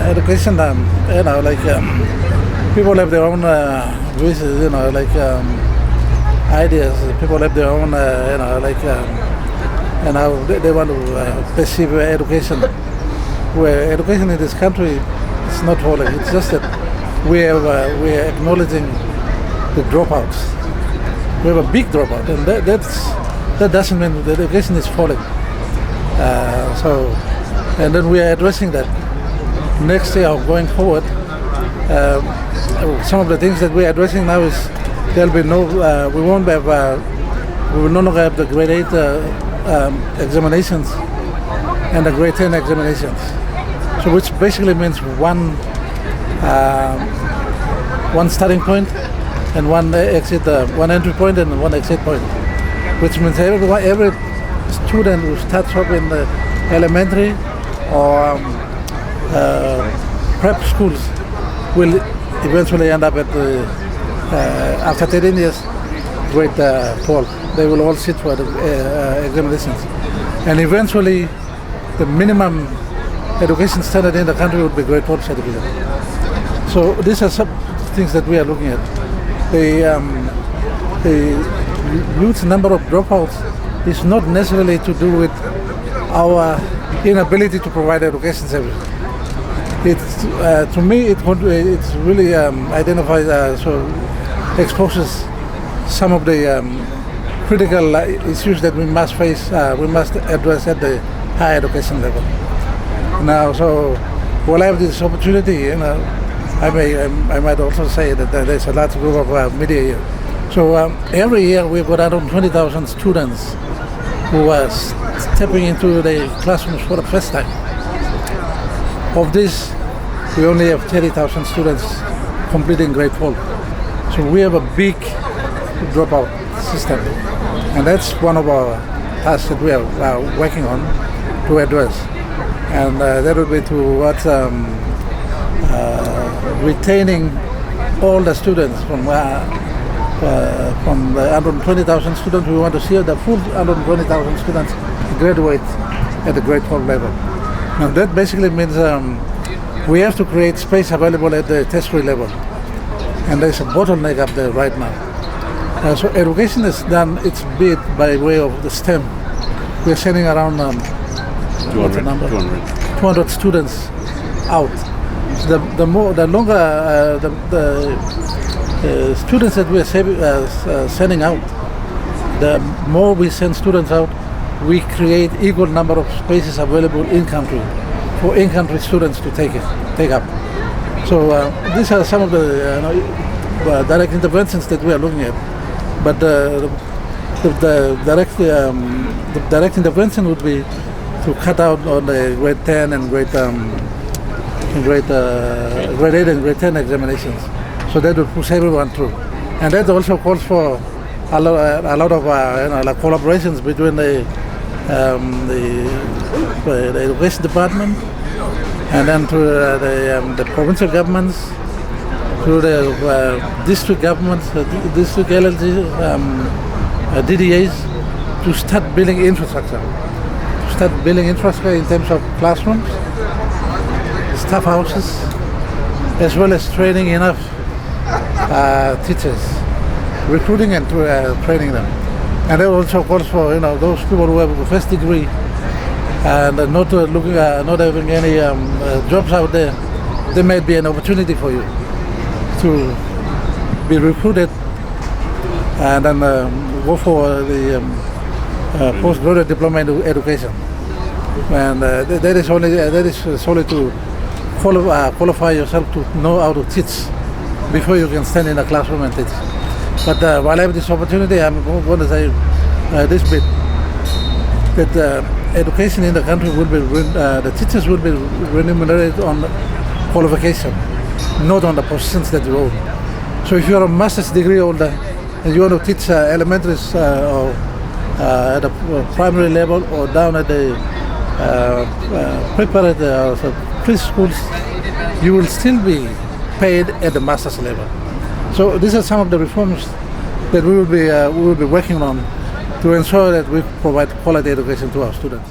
education. People have their own wishes, ideas. People have their own, and how they want to perceive education. Where education in this country is not falling. It's just that we are acknowledging the dropouts. We have a big dropout, and that doesn't mean the education is falling. And then we are addressing that. Next year, going forward, some of the things that we are addressing now is there'll be no, we will no longer have the grade 8 examinations and the grade 10 examinations. So which basically means one starting point and one entry point and one exit point, which means every student who starts up in the elementary or prep schools will eventually end up at the after 13 years grade 12. They will all sit for the examinations, and eventually the minimum education standard in the country would be grade 12 certificate. So these are some things that we are looking at. The huge number of dropouts is not necessarily to do with our inability to provide education service. To me, it really exposes some of the critical issues that we must face, we must address at the higher education level. Now, so while I have this opportunity, I might also say that there's a large group of media here. So every year we've got around 20,000 students who are stepping into the classrooms for the first time. Of this, we only have 30,000 students completing grade 12. So we have a big dropout system, and that's one of our tasks that we are working on to address. And that will be towards retaining all the students from the 120,000 students. We want to see the full 120,000 students graduate at the grade 12 level. Now that basically means we have to create space available at the tertiary level, and there's a bottleneck up there right now. So education has done its bit by way of the STEM. We're sending around 200 students out. So the longer the students that we are sending out, the more we send students out, we create equal number of spaces available in country for in-country students to take up. So these are some of the direct interventions that we are looking at. But the direct intervention would be to cut out on the grade 10 and grade 8 and grade 10 examinations. So that will push everyone through. And that also calls for a lot of collaborations between the education department and then to the provincial governments, to the district governments, district LLG, DDAs, to start building infrastructure. In terms of classrooms, staff houses, as well as training enough teachers, recruiting and training them. And that also calls for those people who have a first degree and not having any jobs out there. There may be an opportunity for you to be recruited and then go for the postgraduate diploma in education. And that is solely to qualify yourself to know how to teach before you can stand in a classroom and teach. But while I have this opportunity, I'm going to say this bit, that education in the country will be, the teachers will be remunerated on qualification, not on the positions that you hold. So if you're a master's degree holder and you want to teach elementary or at the primary level or down at the preparatory preschools, you will still be paid at the master's level. So these are some of the reforms that we will be working on to ensure that we provide quality education to our students.